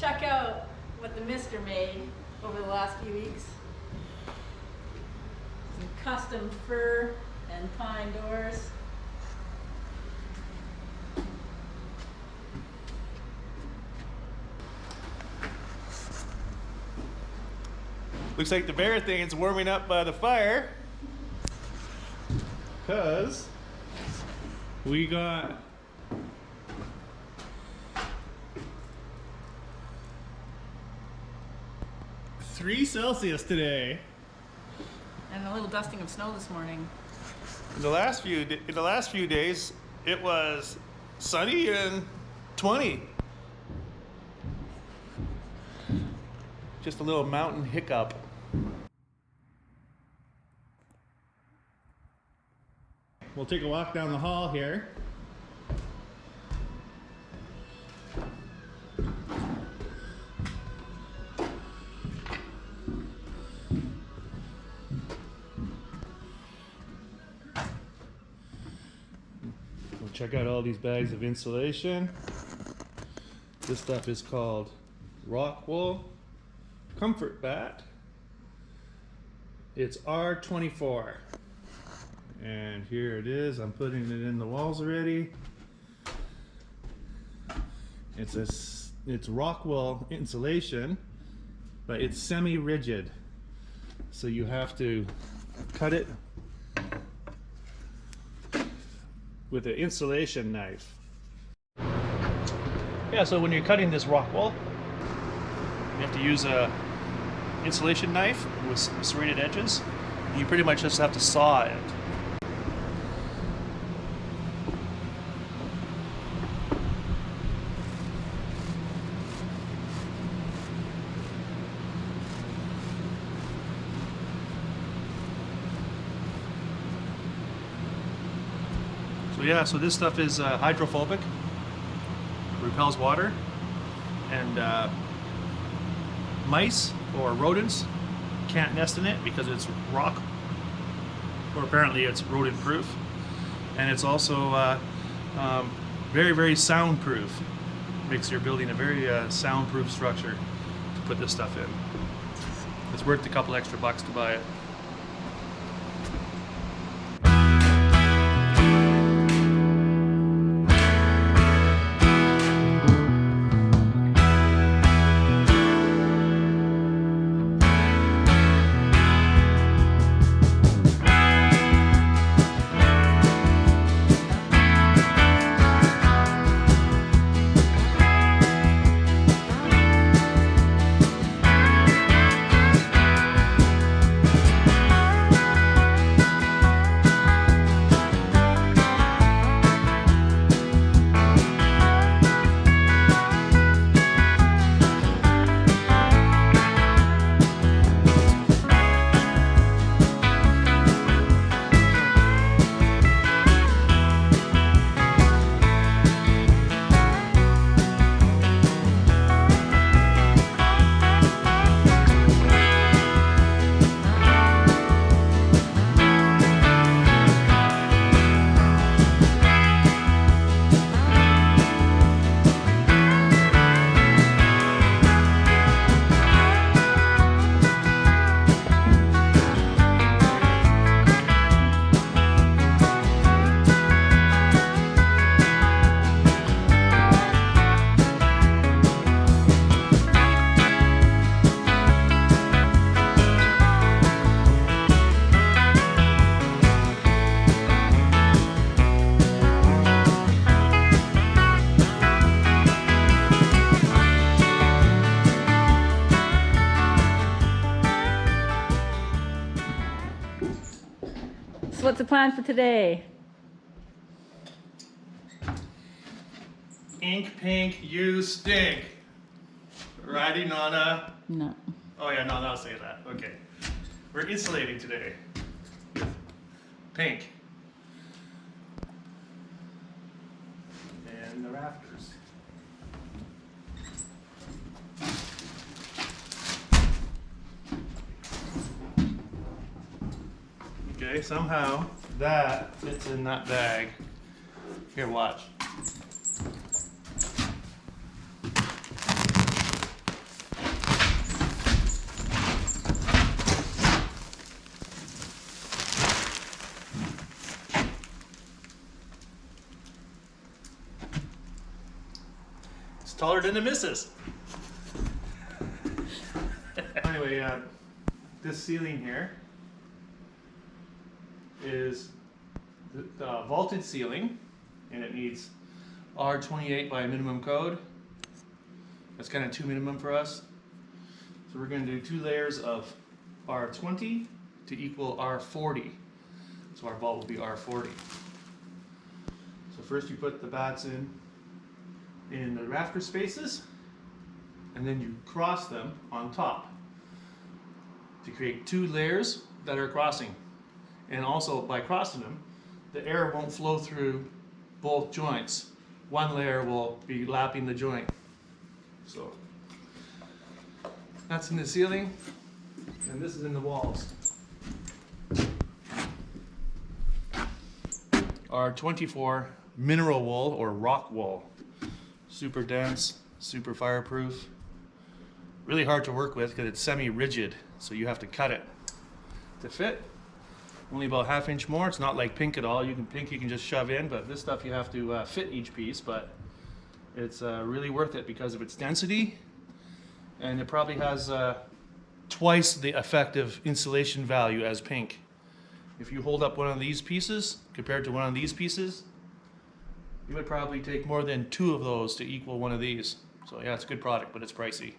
check out what the mister made over the last few weeks. Some custom fir and pine doors. Looks like the Varathane's warming up by the fire. Cause we got -3 Celsius today. And a little dusting of snow this morning. In the last few days, it was sunny and 20. Just a little mountain hiccup. We'll take a walk down the hall here. We'll check out all these bags of insulation. This stuff is called Rockwool Comfort Bat. It's R24. And here it is. I'm putting it in the walls already. It's Rockwool insulation, but it's semi-rigid. So you have to cut it with an insulation knife. Yeah, so when you're cutting this Rockwool, you have to use a insulation knife with serrated edges. You pretty much just have to saw it. So yeah, so this stuff is hydrophobic, repels water, and mice or rodents can't nest in it because it's rock, or apparently it's rodent proof, and it's also very, very soundproof. Makes your building a very soundproof structure to put this stuff in. It's worth a couple extra bucks to buy it. So what's the plan for today? Ink pink, you stink. Riding on a... No. Oh yeah, no, I'll say that. Okay. We're insulating today. Pink. And the rafters. Okay, somehow that fits in that bag. Here, watch. taller than the missus. Anyway, this ceiling here is the vaulted ceiling, and it needs R28 by minimum code. That's kind of too minimum for us. So we're going to do 2 layers of R20 to equal R40. So our vault will be R40. So first you put the bats in the rafter spaces, and then you cross them on top to create 2 layers that are crossing. And also by crossing them, the air won't flow through both joints. One layer will be lapping the joint. So that's in the ceiling, and this is in the walls. Our 24 mineral wool or rock wool. Super dense, super fireproof. Really hard to work with because it's semi-rigid, so you have to cut it to fit. Only about 1/2 inch more. It's not like pink at all. Pink you can just shove in, but this stuff you have to fit each piece. But it's really worth it because of its density, and it probably has twice the effective insulation value as pink. If you hold up one of these pieces compared to one of these pieces, you would probably take more than 2 of those to equal one of these. So yeah, it's a good product, but it's pricey.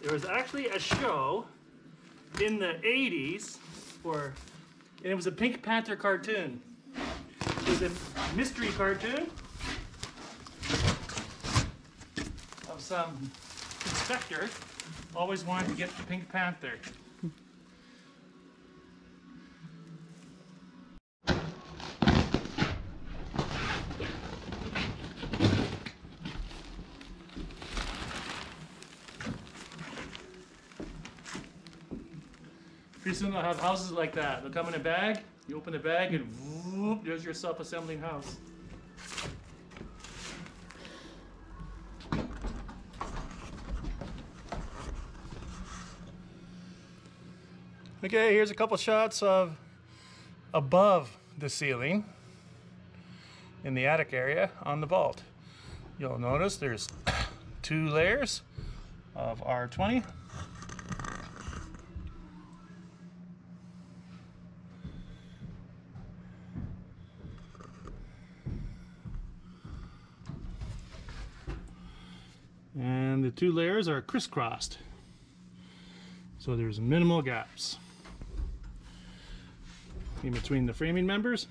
There was actually a show in the 80s and it was a Pink Panther cartoon. It was a mystery cartoon of some inspector always wanted to get the Pink Panther. Pretty soon they'll have houses like that. They'll come in a bag, you open the bag, and whoop, there's your self-assembling house. Okay, here's a couple shots of above the ceiling in the attic area on the vault. You'll notice there's 2 layers of R20. And the 2 layers are crisscrossed, so there's minimal gaps in between the framing members.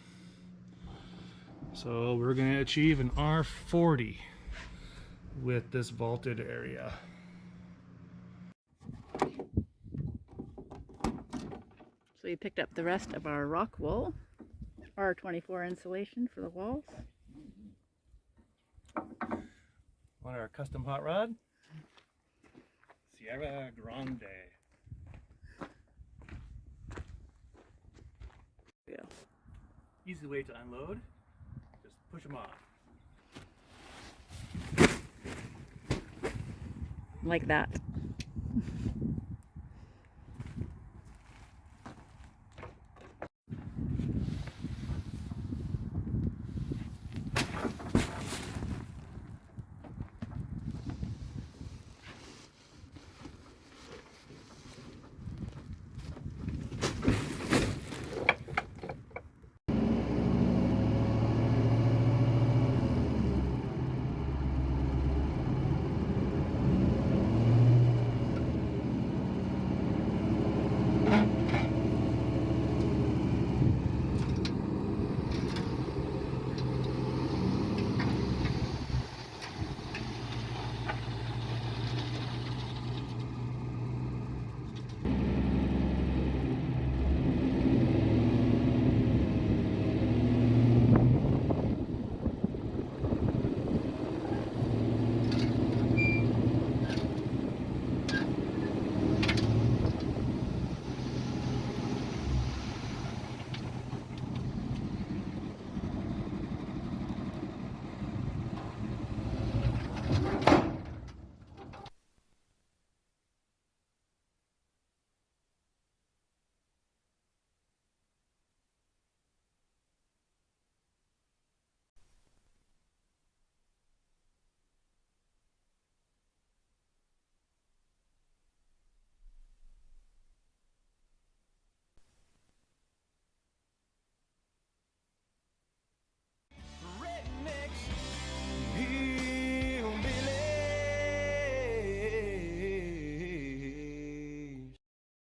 So we're going to achieve an R40 with this vaulted area. So we picked up the rest of our Rockwool, R24 insulation for the walls. On our custom hot rod, Sierra Grande. Yeah. Easy way to unload, just push them off. like that.